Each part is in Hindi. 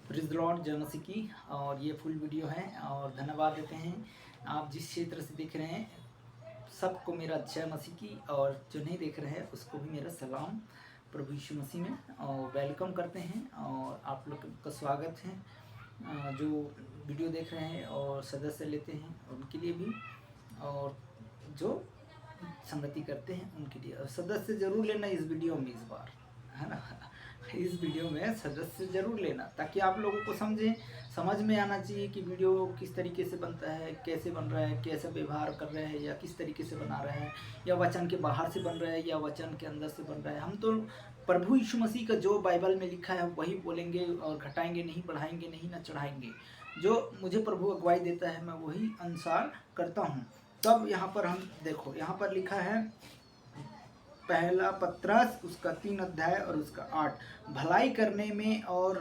प्रेज़ द लॉर्ड, जय मसीह की। और ये फुल वीडियो है और धन्यवाद देते हैं आप जिस क्षेत्र से देख रहे हैं, सबको मेरा जय मसीह की। और जो नहीं देख रहे हैं उसको भी मेरा सलाम प्रभु यीशु मसीह में, और वेलकम करते हैं और आप लोग का स्वागत है। जो वीडियो देख रहे हैं और सदस्य लेते हैं उनके लिए भी, और जो संगति करते हैं उनके लिए। और सदस्य जरूर लेना इस वीडियो में, इस बार, है ना। इस वीडियो में सदस्य जरूर लेना ताकि आप लोगों को समझ में आना चाहिए कि वीडियो किस तरीके से बनता है, कैसे बन रहा है, कैसे व्यवहार कर रहे हैं, या किस तरीके से बना रहे हैं, या वचन के बाहर से बन रहा है या वचन के अंदर से बन रहा है। हम तो प्रभु यीशु मसीह का जो बाइबल में लिखा है वही बोलेंगे, और घटाएंगे नहीं, बढ़ाएंगे नहीं, ना चढ़ाएंगे। जो मुझे प्रभु अगुवाई देता है मैं वही अनुसार करता हूँ। तब यहाँ पर हम देखो, यहाँ पर लिखा है पहला पत्रस उसका 3 अध्याय और उसका 8, भलाई करने में और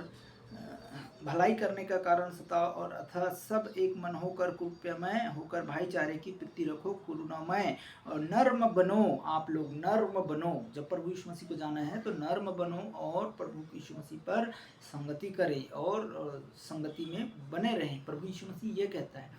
भलाई करने का कारण सताओ, और अतः सब एक मन होकर कृपयामय होकर भाईचारे की प्रीति रखो, करुणामय और नर्म बनो। आप लोग नर्म बनो। जब प्रभु यीशु मसीह को जाना है तो नर्म बनो और प्रभु यीशु मसीह पर संगति करें और संगति में बने रहें। प्रभु यीशु मसीह ये कहता है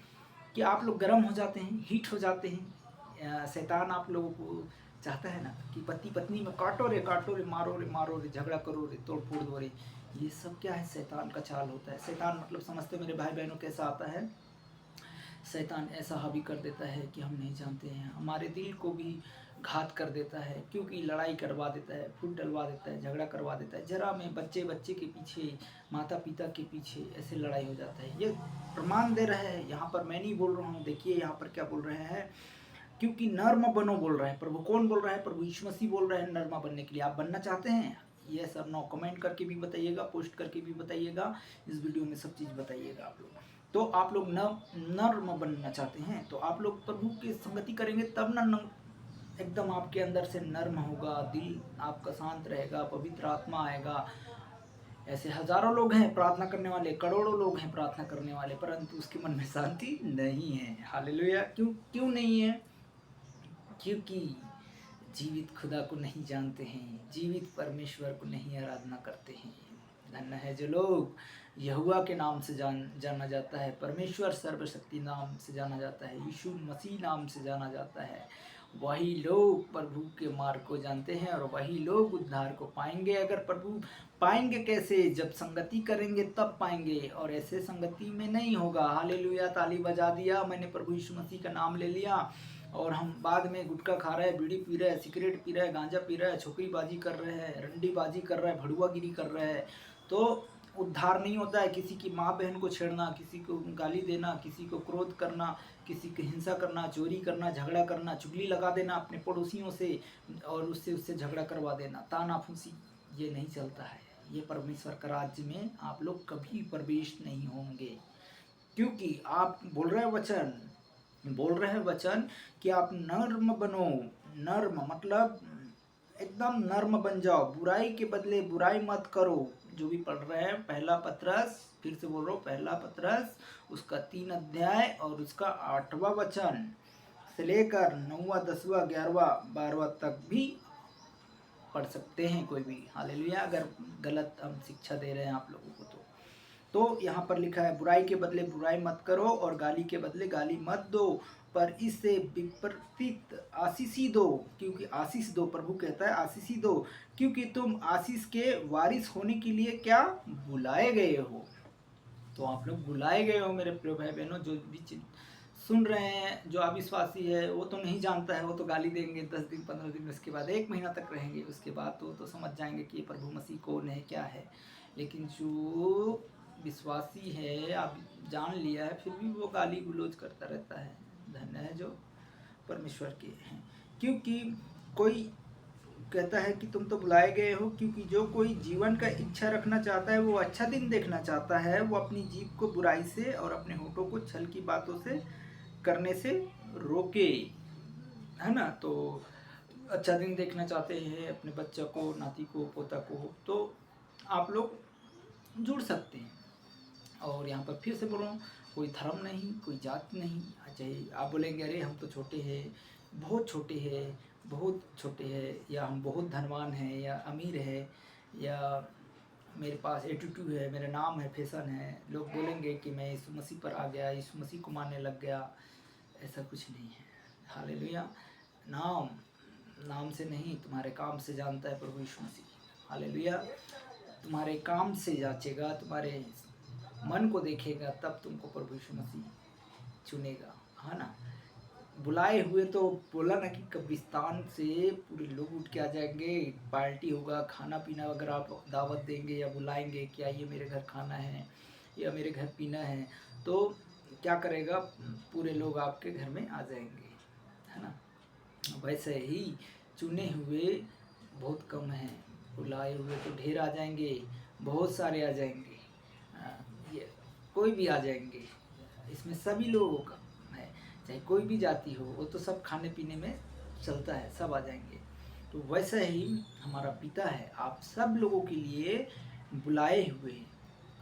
कि आप लोग गर्म हो जाते हैं, हीट हो जाते हैं। शैतान आप लोगों को चाहता है ना कि पति पत्नी में काटो रे, मारो रे, झगड़ा करो रे, तोड़ फोड़ दो रे। ये सब क्या है? शैतान का चाल होता है। शैतान मतलब समझते मेरे भाई बहनों कैसा आता है? शैतान ऐसा हावी कर देता है कि हम नहीं जानते हैं। हमारे दिल को भी घात कर देता है, क्योंकि लड़ाई करवा देता है, फूट डलवा देता है, झगड़ा करवा देता है। जरा में बच्चे के पीछे, माता पिता के पीछे ऐसे लड़ाई हो जाता है। ये प्रमाण दे रहे हैं। यहाँ पर मैं नहीं बोल रहा हूँ, देखिए यहाँ पर क्या बोल रहे हैं, क्योंकि नर्म बनो बोल रहे हैं। प्रभु कौन बोल रहा है? प्रभु यीशु मसीह बोल रहे हैं नर्मा बनने के लिए। आप बनना चाहते हैं? ये सब नो कमेंट करके भी बताइएगा, पोस्ट करके भी बताइएगा, इस वीडियो में सब चीज़ बताइएगा आप लोग। तो आप लोग नर्म बनना चाहते हैं तो आप लोग प्रभु की संगति करेंगे, तब ना एकदम आपके अंदर से नर्म होगा, दिल आपका शांत रहेगा, पवित्र आत्मा आएगा। ऐसे हजारों लोग हैं प्रार्थना करने वाले, करोड़ों लोग हैं प्रार्थना करने वाले, परंतु उसके मन में शांति नहीं है। हालेलुया। क्यों नहीं है? क्योंकि जीवित खुदा को नहीं जानते हैं, जीवित परमेश्वर को नहीं आराधना करते हैं। धन्य है जो लोग यहोवा के नाम से जाना जाता है, परमेश्वर सर्वशक्ति नाम से जाना जाता है, यीशु मसीह नाम से जाना जाता है। वही लोग प्रभु के मार्ग को जानते हैं और वही लोग उद्धार को पाएंगे। अगर प्रभु पाएंगे कैसे? जब संगति करेंगे तब पाएंगे, और ऐसे संगति में नहीं होगा। हालेलुया। ताली बजा दिया, मैंने प्रभु यीशु मसीह का नाम ले लिया, और हम बाद में गुटखा खा रहे हैं, बीड़ी पी रहे हैं, सिगरेट पी रहे हैं, गांजा पी रहे हैं, छोकरीबाजी कर रहे हैं, रंडीबाजी कर रहे हैं, भड़ुआगिरी कर रहे हैं, तो उद्धार नहीं होता है। किसी की माँ बहन को छेड़ना, किसी को गाली देना, किसी को क्रोध करना, किसी की हिंसा करना, चोरी करना, झगड़ा करना, चुगली लगा देना अपने पड़ोसियों से, और उससे झगड़ा करवा देना, ताना फूसी, ये नहीं चलता है। ये परमेश्वर का राज्य में आप लोग कभी प्रवेश नहीं होंगे, क्योंकि आप बोल रहे हैं वचन कि आप नर्म बनो। नर्म मतलब एकदम नर्म बन जाओ, बुराई के बदले बुराई मत करो। जो भी पढ़ रहे हैं पहला पत्रस, फिर से बोल रहा हूँ, पहला पत्रस उसका 3 अध्याय और उसका 8वां वचन से लेकर 9वां, 10वां, 11वां, 12वां तक भी पढ़ सकते हैं कोई भी। हालेलुया। अगर गलत हम शिक्षा दे रहे हैं आप लोगों को तो यहाँ पर लिखा है, बुराई के बदले बुराई मत करो और गाली के बदले गाली मत दो, पर इससे विपरीत आशीष ही दो, क्योंकि आशीष दो। प्रभु कहता है आशीष ही दो, क्योंकि तुम आशीष के वारिस होने के लिए क्या बुलाए गए हो। तो आप लोग बुलाए गए हो मेरे प्रिय भाई बहनों। जो भी सुन रहे हैं, जो अविश्वासी है वो तो नहीं जानता है, वो तो गाली देंगे 10 दिन, 15 दिन, उसके बाद 1 महीना तक रहेंगे, उसके बाद तो समझ जाएंगे कि ये प्रभु मसीह कौन है, क्या है। लेकिन जो विश्वासी है, आप जान लिया है, फिर भी वो गाली गुलोज करता रहता है। धन्य है जो परमेश्वर के हैं। क्योंकि कोई कहता है कि तुम तो बुलाए गए हो, क्योंकि जो कोई जीवन का इच्छा रखना चाहता है, वो अच्छा दिन देखना चाहता है, वो अपनी जीभ को बुराई से और अपने होठों को छल की बातों से करने से रोके, है ना। तो अच्छा दिन देखना चाहते हैं अपने बच्चा को, नाती को, पोता को, तो आप लोग जुड़ सकते हैं। और यहाँ पर फिर से बोल रहा हूँ, कोई धर्म नहीं, कोई जात नहीं। चाहे आप बोलेंगे अरे हम तो छोटे हैं, बहुत छोटे हैं, बहुत छोटे हैं, या हम बहुत धनवान हैं, या अमीर है, या मेरे पास एटीट्यूड है, मेरा नाम है, फैशन है, लोग बोलेंगे कि मैं यीशु मसीह पर आ गया, यीशु मसीह को मानने लग गया। ऐसा कुछ नहीं है। हालेलुया। नाम नाम से नहीं, तुम्हारे काम से जानता है प्रभु यीशु मसीह। हालेलुया। तुम्हारे काम से जांचेगा, तुम्हारे मन को देखेगा, तब तुमको प्रभु यीशु मसीह चुनेगा, है ना। बुलाए हुए तो बोला ना कि कब्रिस्तान से पूरे लोग उठ के आ जाएंगे, पार्टी होगा, खाना पीना अगर आप दावत देंगे या बुलाएंगे कि आइए मेरे घर खाना है या मेरे घर पीना है, तो क्या करेगा, पूरे लोग आपके घर में आ जाएंगे, है ना। वैसे ही चुने हुए बहुत कम हैं, बुलाए हुए तो ढेर आ जाएंगे, बहुत सारे आ जाएंगे, ये कोई भी आ जाएंगे, इसमें सभी लोगों का है, चाहे कोई भी जाति हो, वो तो सब खाने पीने में चलता है, सब आ जाएंगे। तो वैसे ही हमारा पिता है, आप सब लोगों के लिए बुलाए हुए हैं,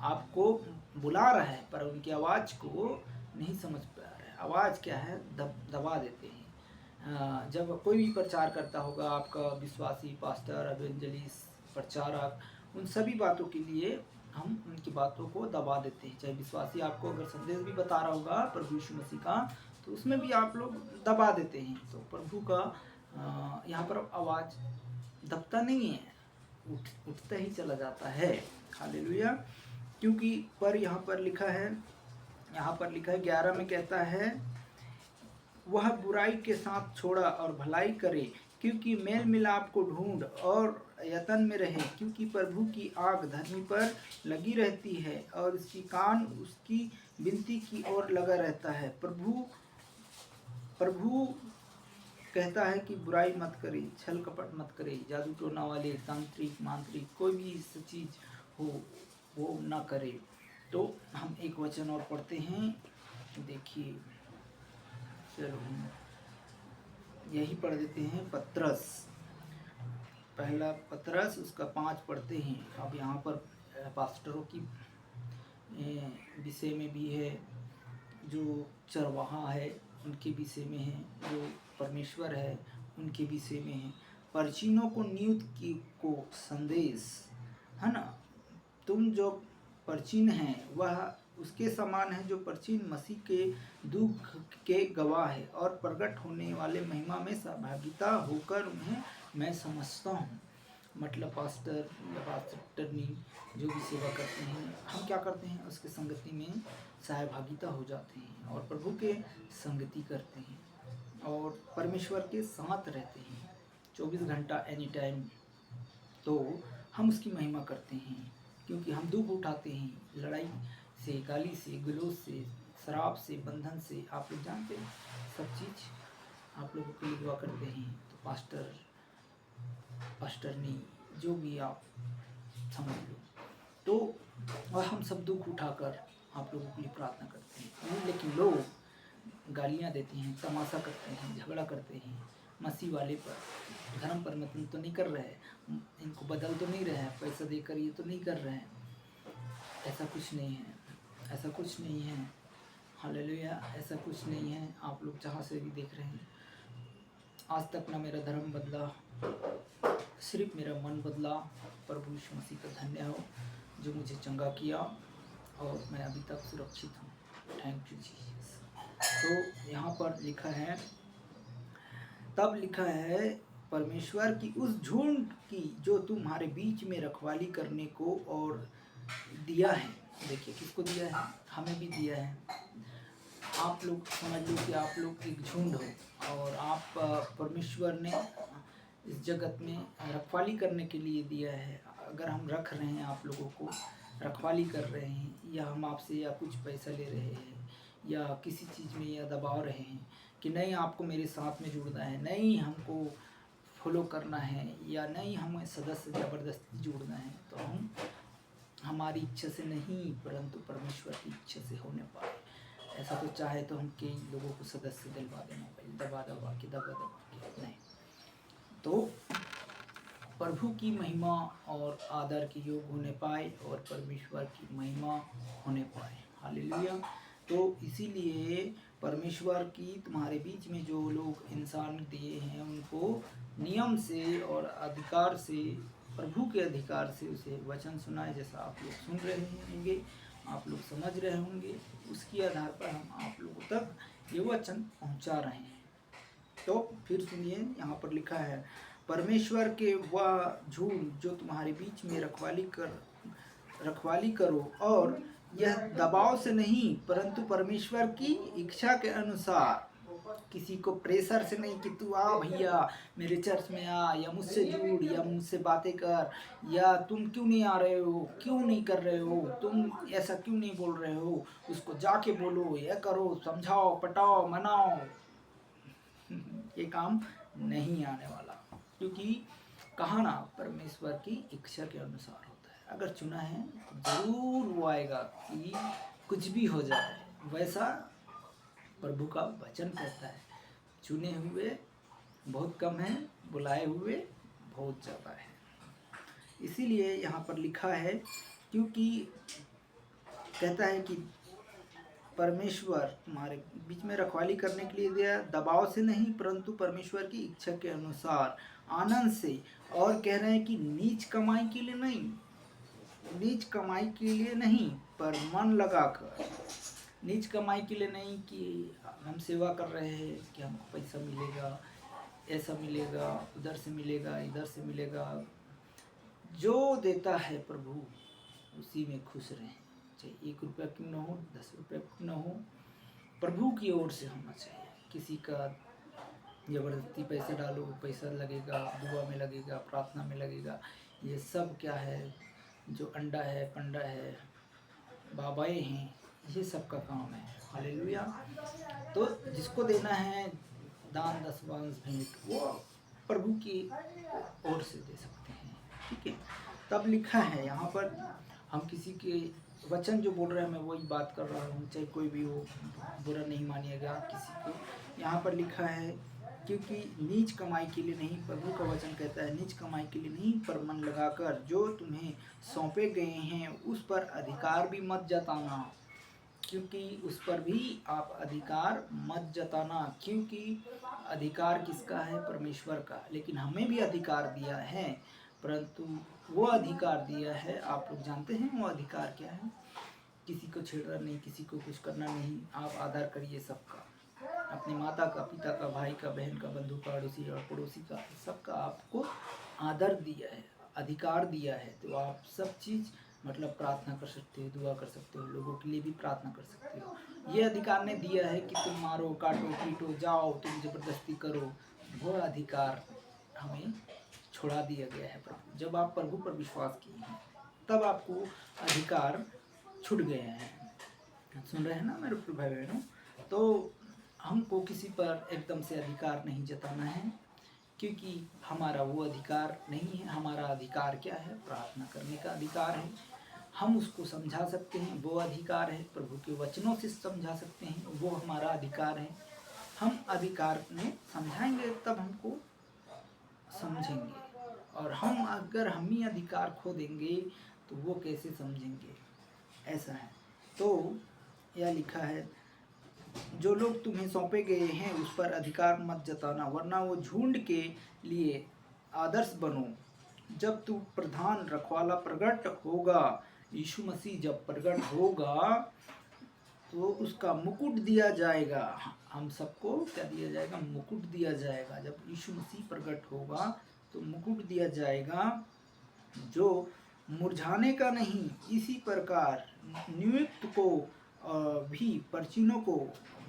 आपको बुला रहा है, पर उनकी आवाज़ को नहीं समझ पा रहा है। आवाज़ क्या है, दबा देते हैं। जब कोई भी प्रचार करता होगा, आपका विश्वासी, पास्टर, एवेंजलिस्ट, प्रचारक, उन सभी बातों के लिए हम उनकी बातों को दबा देते हैं। चाहे विश्वासी आपको अगर संदेश भी बता रहा होगा प्रभु यीशु मसीह का, तो उसमें भी आप लोग दबा देते हैं। तो प्रभु का यहाँ पर आवाज़ दबता नहीं है, उठता ही चला जाता है। हालेलुया। क्योंकि पर यहाँ पर लिखा है 11 में कहता है, वह बुराई के साथ छोड़ा और भलाई करे, क्योंकि मेल मिलाप को ढूंढ और यतन में रहे, क्योंकि प्रभु की आग धर्मी पर लगी रहती है और इसकी कान उसकी विनती की ओर लगा रहता है। प्रभु कहता है कि बुराई मत करे, छल कपट मत करे, जादू टोना वाले, तांत्रिक, मांत्रिक, कोई भी इस चीज़ हो वो ना करे। तो हम एक वचन और पढ़ते हैं, देखिए, चलो यही पढ़ देते हैं, पत्रस, पहला पत्रस उसका 5 पढ़ते हैं। अब यहाँ पर पास्टरों की विषय में भी है, जो चरवाहा है उनके विषय में है, जो परमेश्वर है उनके विषय में है, परचीनों को नियुक्त की को संदेश, है ना। तुम जो परचीन हैं वह उसके समान है जो परचीन मसीह के दुख के गवाह है और प्रकट होने वाले महिमा में सहभागिता होकर उन्हें मैं समझता हूँ। मतलब पास्टर या पास्टरनी जो भी सेवा करते हैं, हम क्या करते हैं, उसके संगति में सहभागिता हो जाते हैं और प्रभु के संगति करते हैं और परमेश्वर के साथ रहते हैं 24 घंटा एनी टाइम। तो हम उसकी महिमा करते हैं, क्योंकि हम दुख उठाते हैं, लड़ाई से, गाली से, गलोज से, शराब से, बंधन से, आप लोग जानते हैं, सब चीज़ आप लोगों के लिए दुआ करते हैं। तो पास्टरनी जो भी आप समझ लो, तो और हम सब दुख उठाकर आप लोगों के लिए प्रार्थना करते हैं। लेकिन लोग गालियाँ देते हैं, तमाशा करते हैं, झगड़ा करते हैं, मसीह वाले पर, धर्म परिवर्तन तो नहीं कर रहे हैं, इनको बदल तो नहीं रहे हैं, पैसा देकर ये तो नहीं कर रहे हैं। ऐसा कुछ नहीं है, ऐसा कुछ नहीं है। हालेलुया, ऐसा कुछ नहीं है। आप लोग जहाँ से भी देख रहे हैं, आज तक ना मेरा धर्म बदला, सिर्फ मेरा मन बदला। प्रभु यीशु मसीह का धन्य हो जो मुझे चंगा किया और मैं अभी तक सुरक्षित हूँ। Thank you Jesus. तो यहाँ पर लिखा है, तब लिखा है, परमेश्वर की उस झुंड की जो तुम्हारे बीच में रखवाली करने को और दिया है। देखिए किसको दिया है, हमें भी दिया है। आप लोग समझ लो कि आप लोग एक झुंड हो और आप परमेश्वर ने इस जगत में रखवाली करने के लिए दिया है। अगर हम रख रहे हैं, आप लोगों को रखवाली कर रहे हैं, या हम आपसे या कुछ पैसा ले रहे हैं या किसी चीज़ में या दबाव रहे हैं कि नहीं आपको मेरे साथ में जुड़ना है, नहीं हमको फॉलो करना है, या नहीं हमें सदस्य ज़बरदस्ती जुड़ना है, तो हम हमारी इच्छा से नहीं परंतु परमेश्वर की इच्छा से होने पाए। ऐसा तो चाहे तो हम कई लोगों को सदस्य दिलवा देना, दबा के नहीं। तो प्रभु की महिमा और आदर के योग होने पाए और परमेश्वर की महिमा होने पाए। हालेलुया। तो इसीलिए परमेश्वर की तुम्हारे बीच में जो लोग इंसान दिए हैं, उनको नियम से और अधिकार से प्रभु के अधिकार से उसे वचन सुनाए, जैसा आप लोग सुन रहे होंगे, आप लोग समझ रहे होंगे, उसके आधार पर हम आप लोगों तक ये वचन पहुंचा रहे हैं। तो फिर सुनिए, यहाँ पर लिखा है, परमेश्वर के वह झूठ जो तुम्हारे बीच में रखवाली करो, और यह दबाव से नहीं परंतु परमेश्वर की इच्छा के अनुसार, किसी को प्रेशर से नहीं कि तू आ भैया मेरे चर्च में आ, या मुझसे जुड़, या मुझसे बातें कर, या तुम क्यों नहीं आ रहे हो, क्यों नहीं कर रहे हो, तुम ऐसा क्यों नहीं बोल रहे हो, उसको जाके बोलो, यह करो, समझाओ, पटाओ, मनाओ। ये काम नहीं आने वाला, क्योंकि कहा ना, परमेश्वर की इच्छा के अनुसार होता है। अगर चुना है तो जरूर वो आएगा, कि कुछ भी हो जाए, वैसा प्रभु का वचन कहता है। चुने हुए बहुत कम है, बुलाए हुए बहुत ज़्यादा है। इसीलिए यहाँ पर लिखा है, क्योंकि कहता है कि परमेश्वर तुम्हारे बीच में रखवाली करने के लिए दिया, दबाव से नहीं परंतु परमेश्वर की इच्छा के अनुसार, आनंद से। और कह रहे हैं कि नीच कमाई के लिए नहीं, नीच कमाई के लिए नहीं, पर मन लगाकर। नीच कमाई के लिए नहीं कि हम सेवा कर रहे हैं कि हमको पैसा मिलेगा, ऐसा मिलेगा, उधर से मिलेगा, इधर से मिलेगा। जो देता है प्रभु उसी में खुश रहें, चाहे 1 रुपया क्यों ना हो, 10 रुपया क्यों ना हो, प्रभु की ओर से होना चाहिए। किसी का जबरदस्ती पैसे डालो, पैसा लगेगा, दुआ में लगेगा, प्रार्थना में लगेगा, ये सब क्या है, जो अंडा है, पंडा है, बाबाएँ हैं, ये सब का काम है। हालेलुया। तो जिसको देना है दान, दशवांश, भेंट, वो प्रभु की ओर से दे सकते हैं, ठीक है। तब लिखा है यहाँ पर, हम किसी के वचन जो बोल रहे हैं, मैं वही बात कर रहा हूँ, चाहे कोई भी हो, बुरा नहीं मानिएगा किसी को। यहाँ पर लिखा है, क्योंकि नीच कमाई के लिए नहीं, प्रभु का वचन कहता है, नीच कमाई के लिए नहीं, पर मन लगाकर जो तुम्हें सौंपे गए हैं उस पर अधिकार भी मत जताना। क्योंकि उस पर भी आप अधिकार मत जताना, क्योंकि अधिकार किसका है, परमेश्वर का। लेकिन हमें भी अधिकार दिया है, परंतु वो अधिकार दिया है, आप लोग जानते हैं वो अधिकार क्या है। किसी को छेड़ना नहीं, किसी को कुछ करना नहीं, आप आदर करिए सबका, अपने माता का, पिता का, भाई का, बहन का, बंधु का, अड़ोसी और पड़ोसी का, सबका आपको आदर दिया है, अधिकार दिया है। तो आप सब चीज़ मतलब प्रार्थना कर सकते हो, दुआ कर सकते हो, लोगों के लिए भी प्रार्थना कर सकते हो। ये अधिकार ने दिया है कि तुम मारो, काटो, पीटो, जाओ, तुम जबरदस्ती करो, वो अधिकार हमें छोड़ा दिया गया है प्रभु। जब आप प्रभु पर विश्वास किए हैं तब आपको अधिकार छूट गए हैं। सुन रहे हैं ना मेरे भाई बहनों। तो हमको किसी पर एकदम से अधिकार नहीं जताना है, क्योंकि हमारा वो अधिकार नहीं है। हमारा अधिकार क्या है, प्रार्थना करने का अधिकार है। हम उसको समझा सकते हैं, वो अधिकार है। प्रभु के वचनों से समझा सकते हैं, वो हमारा अधिकार है। हम अधिकार में समझाएंगे तब हमको समझेंगे, और हम अगर हम ही अधिकार खो देंगे तो वो कैसे समझेंगे, ऐसा है। तो यह लिखा है, जो लोग तुम्हें सौंपे गए हैं उस पर अधिकार मत जताना, वरना वो झुंड के लिए आदर्श बनो। जब तू प्रधान रखवाला प्रकट होगा, यीशु मसीह जब प्रकट होगा तो उसका मुकुट दिया जाएगा। हम सबको क्या दिया जाएगा, मुकुट दिया जाएगा। जब यीशु मसीह प्रकट होगा तो मुकुट दिया जाएगा, जो मुरझाने का नहीं। इसी प्रकार नियुक्त को भी परचीनों को,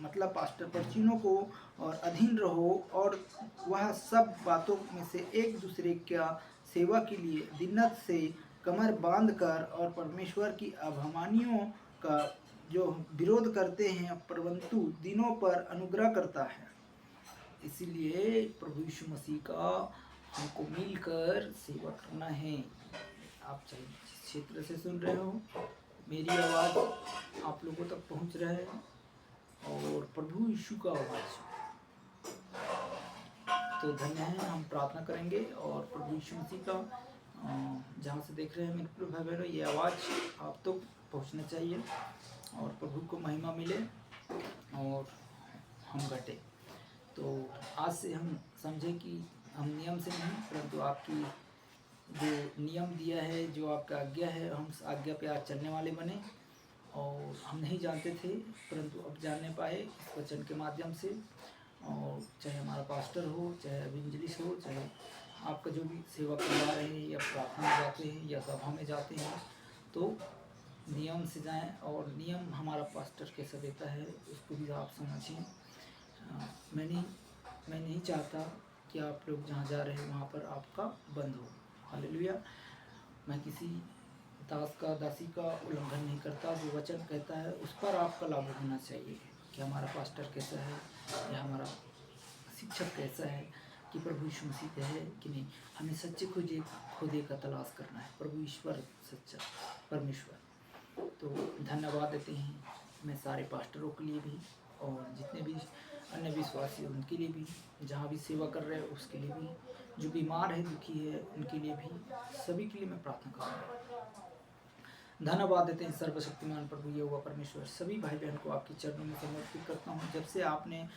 मतलब पास्टर परचीनों को और अधीन रहो, और वह सब बातों में से एक दूसरे का सेवा के लिए दिन्नत से कमर बांध कर, और परमेश्वर की अवमानियों का जो विरोध करते हैं, परंतु दिनों पर अनुग्रह करता है। इसीलिए प्रभु यीशु मसीह का हमको मिलकर सेवा करना है। आप चाहे जिस क्षेत्र से सुन रहे हो, मेरी आवाज़ आप लोगों तक पहुंच रहा है, और प्रभु यीशु का आवाज़ तो धन्य है। हम प्रार्थना करेंगे, और प्रभु यीशु मसीह का जहाँ से देख रहे हैं मेरे भाई बहनों, ये आवाज़ आप तक पहुंचना चाहिए, और प्रभु को महिमा मिले और हम घटे। तो आज से हम समझें कि हम नियम से नहीं, परंतु आपकी जो नियम दिया है, जो आपका आज्ञा है, हम उस आज्ञा पे आज चलने वाले बने। और हम नहीं जानते थे, परंतु अब जानने पाए इस वचन के माध्यम से। और चाहे हमारा पास्टर हो, चाहे एवेंजलिस्ट हो, चाहे आपका जो भी सेवा करवा रहे हैं, या प्रार्थना में जाते हैं या सभा में जाते हैं, तो नियम से जाएं। और नियम हमारा पास्टर कैसा देता है उसको भी आप समझें। मैं नहीं चाहता कि आप लोग जहाँ जा रहे हैं वहाँ पर आपका बंद हो। हालेलुया। मैं किसी दासी का उल्लंघन नहीं करता। जो वचन कहता है उस पर आपका लागू होना चाहिए कि हमारा पास्टर कैसा है या हमारा शिक्षक कैसा है, कि प्रभु यीशु मसीह है कि नहीं। हमें सच्चे खुदे का तलाश करना है, प्रभु ईश्वर सच्चा परमेश्वर। तो धन्यवाद देते हैं मैं सारे पास्टरों के लिए भी, और जितने भी अन्य विश्वासी उनके लिए भी, जहाँ भी सेवा कर रहे हैं उसके लिए भी, जो बीमार है, दुखी है, उनके लिए भी, सभी के लिए मैं प्रार्थना करूँगा। धन्यवाद देते हैं सर्वशक्तिमान प्रभु यहोवा परमेश्वर। सभी भाई बहन को आपके चरणों में समर्पित करता हूँ। जब से आपने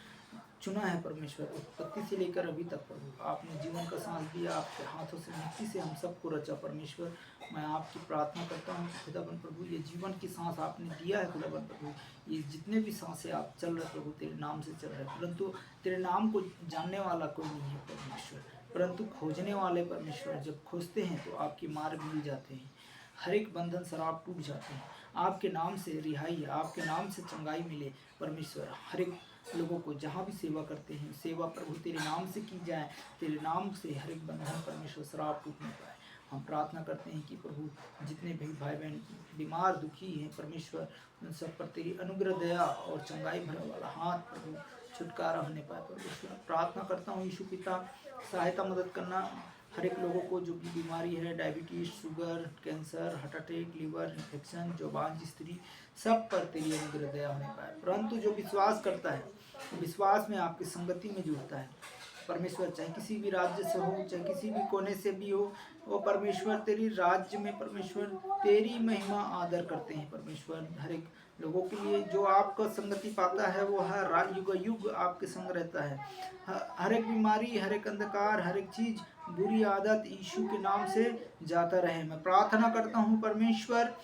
चुना है परमेश्वर, उत्पत्ति से लेकर अभी तक प्रभु, आपने जीवन का सांस दिया, आपके हाथों से मिट्टी से हम सबको रचा परमेश्वर। मैं आपकी प्रार्थना करता हूँ खुदाबंद प्रभु, ये जीवन की सांस आपने दिया है खुदाबंद प्रभु। ये जितने भी सांसें आप चल रहे प्रभु, तेरे नाम से चल रहे, परंतु तेरे नाम को जानने वाला कोई नहीं है परमेश्वर, परंतु खोजने वाले परमेश्वर जब खोजते हैं तो आपके मार्ग मिल जाते हैं। हर एक बंधन शराब टूट जाते हैं। आपके नाम से रिहाई, आपके नाम से चंगाई मिले परमेश्वर। हर एक लोगों को जहाँ भी सेवा करते हैं, सेवा प्रभु तेरे नाम से की जाए, तेरे नाम से हर एक बंधन परमेश्वर शराब टूट नहीं पाए। हम प्रार्थना करते हैं कि प्रभु जितने भी भाई बहन बीमार दुखी हैं परमेश्वर, उन सब पर तेरी अनुग्रह दया और चंगाई भरा वाला हाथ प्रभु छुटकारा होने पाए परमेश्वर। प्रार्थना करता हूँ यीशु पिता, सहायता मदद करना हर एक लोगों को जो भी बीमारी है, diabetes, sugar, cancer, heart attack, liver infection, जुबान स्त्री, सब पर तेरी अनुग्रह दया होने पाए। परंतु जो विश्वास करता है, विश्वास में आपकी संगति में जुड़ता है परमेश्वर, चाहे किसी भी राज्य से हो, चाहे किसी भी कोने से भी हो, वो परमेश्वर तेरी राज्य में परमेश्वर तेरी महिमा आदर करते हैं परमेश्वर। हर एक लोगों के लिए जो आपका संगति पाता है वो हर युग युग आपके संग रहता है। हर एक बीमारी, हर एक अंधकार, हर एक चीज, बुरी आदत यीशु के नाम से जाता रहे। मैं प्रार्थना करता हूँ परमेश्वर,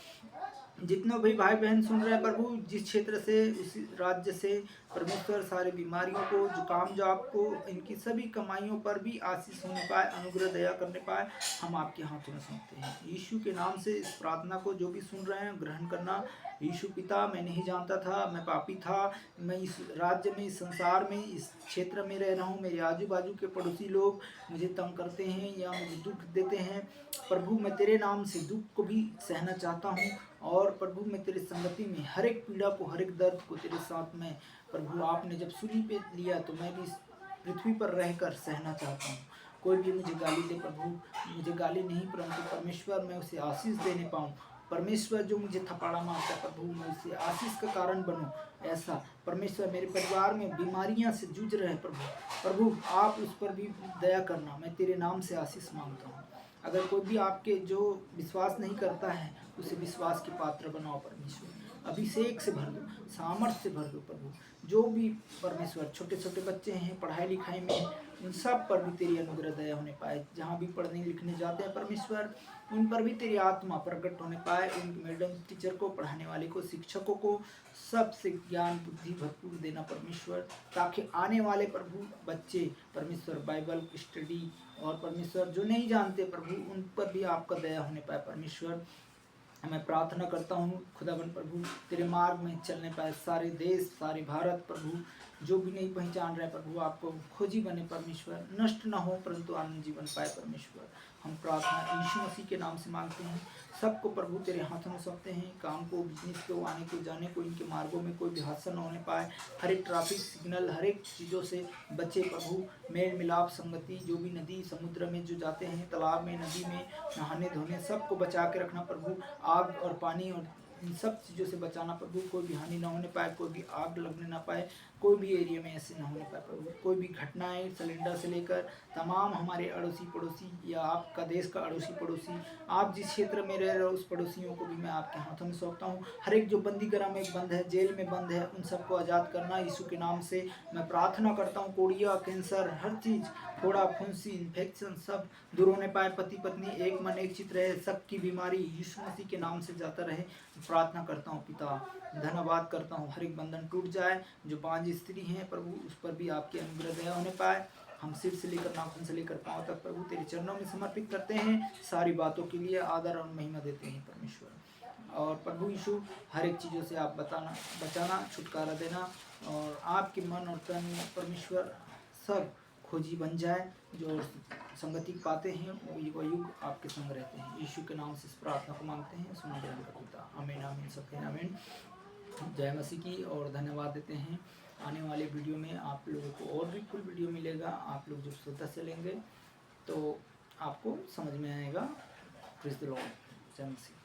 जितने भी भाई बहन सुन रहे हैं प्रभु, जिस क्षेत्र से, उस राज्य से परमेश्वर, सारे बीमारियों को, जुकाम जाप को, इनकी सभी कमाइयों पर भी आशीष होने पाए, अनुग्रह दया करने पाए, हम आपके हाथों में सौंपते हैं। यीशु के नाम से इस प्रार्थना को जो भी सुन रहे हैं ग्रहण करना। यीशु पिता, मैं नहीं जानता था, मैं पापी था, मैं इस राज्य में, इस संसार में, इस क्षेत्र में रह रहा हूँ। मेरे आजू बाजू के पड़ोसी लोग मुझे तंग करते हैं या मुझे दुख देते हैं प्रभु, मैं तेरे नाम से दुख को भी सहना चाहता हूँ। और प्रभु मैं तेरे संगति में हर एक पीड़ा को, हर एक दर्द को तेरे साथ में प्रभु, आपने जब सूली पे लिया तो मैं भी इस पृथ्वी पर रहकर सहना चाहता हूँ। कोई भी मुझे गाली दे प्रभु, मुझे गाली नहीं, परंतु परमेश्वर मैं उसे आशीष देने पाऊँ। परमेश्वर जो मुझे थपाड़ा मारता है प्रभु, मैं उसे आशीष का कारण बनूं। ऐसा परमेश्वर, मेरे परिवार में बीमारियां से जूझ रहे हैं प्रभु आप उस पर भी दया करना। मैं तेरे नाम से आशीष मांगता हूँ। अगर कोई भी आपके जो विश्वास नहीं करता है, उसे विश्वास के पात्र बनाओ परमेश्वर। अभिषेक से भर दो, सामर्थ्य से भर दो प्रभु। जो भी परमेश्वर छोटे छोटे बच्चे हैं, पढ़ाई लिखाई में, उन सब पर भी तेरी अनुग्रह दया होने पाए। जहाँ भी पढ़ने लिखने जाते हैं परमेश्वर, उन पर भी तेरी आत्मा प्रकट होने पाए। उन मैडम टीचर को, पढ़ाने वाले को, शिक्षकों को, सबसे ज्ञान बुद्धि भरपूर देना परमेश्वर, ताकि आने वाले प्रभु बच्चे परमेश्वर बाइबल स्टडी, और परमेश्वर जो नहीं जानते प्रभु, उन पर भी आपका दया होने पाए परमेश्वर। मैं प्रार्थना करता हूँ खुदाबंद प्रभु, तेरे मार्ग में चलने पाए सारे देश, सारे भारत प्रभु, जो भी नहीं पहचान रहे प्रभु, आपको खोजी बने परमेश्वर, नष्ट ना हो परंतु आनंद जीवन पाए परमेश्वर। हम प्रार्थना यीशु मसीह के नाम से मांगते हैं। सबको प्रभु तेरे हाथों में सौंपते हैं, काम को, बिजनेस को, आने को, जाने को, इनके मार्गों में कोई भी हादसा न होने पाए। हर एक ट्रैफिक सिग्नल, हर एक चीज़ों से बचे प्रभु। मेल मिलाप, संगति, जो भी नदी समुद्र में जो जाते हैं, तालाब में, नदी में नहाने धोने, सबको बचा के रखना प्रभु। आग और पानी और इन सब चीज़ों से बचाना प्रभु, कोई भी हानि ना होने पाए, कोई भी आग लगने ना पाए, कोई भी एरिया में ऐसे ना होने पाए प्रभु। कोई भी घटनाएं सिलेंडर से लेकर तमाम हमारे अड़ोसी पड़ोसी या आपका देश का अड़ोसी पड़ोसी, आप जिस क्षेत्र में रह रहे हो उस पड़ोसियों को भी मैं आपके हाथों में सौंपता हूँ। हर एक जो बंदीगृह में बंद है, जेल में बंद है, उन सबको आज़ाद करना यीशु के नाम से मैं प्रार्थना करता हूँ। कोड़िया, कैंसर, हर चीज़, फोड़ा, फुंसी, इन्फेक्शन सब दूर होने पाए। पति पत्नी एक मन एक चित रहे, सबकी बीमारी यीशु मसीह के नाम से जाता रहे, प्रार्थना करता हूँ पिता। धन्यवाद करता हूँ, हर एक बंधन टूट जाए। जो 5 स्त्री हैं प्रभु, उस पर भी आपकी अनुग्रह दया होने पाए। हम सिर से लेकर नाखून से लेकर पांव तक प्रभु तेरे चरणों में समर्पित करते हैं। सारी बातों के लिए आदर और महिमा देते हैं परमेश्वर। और प्रभु यीशु, हर एक चीज़ों से आप बचाना, छुटकारा देना, और आपके मन और तन में परमेश्वर सब खोजी बन जाए। जो संगति पाते हैं वो युग आपके संग रहते हैं। यीशु के नाम से इस प्रार्थना को मांगते हैं, सुन ग्रहण कर पिता। आमीन आमीन, सब कहें आमीन। जय मसीह की। और धन्यवाद देते हैं। आने वाले वीडियो में आप लोगों को और भी फुल वीडियो मिलेगा। आप लोग जब श्रद्धा से लेंगे तो आपको समझ में आएगा। Praise the Lord. जय मसीह।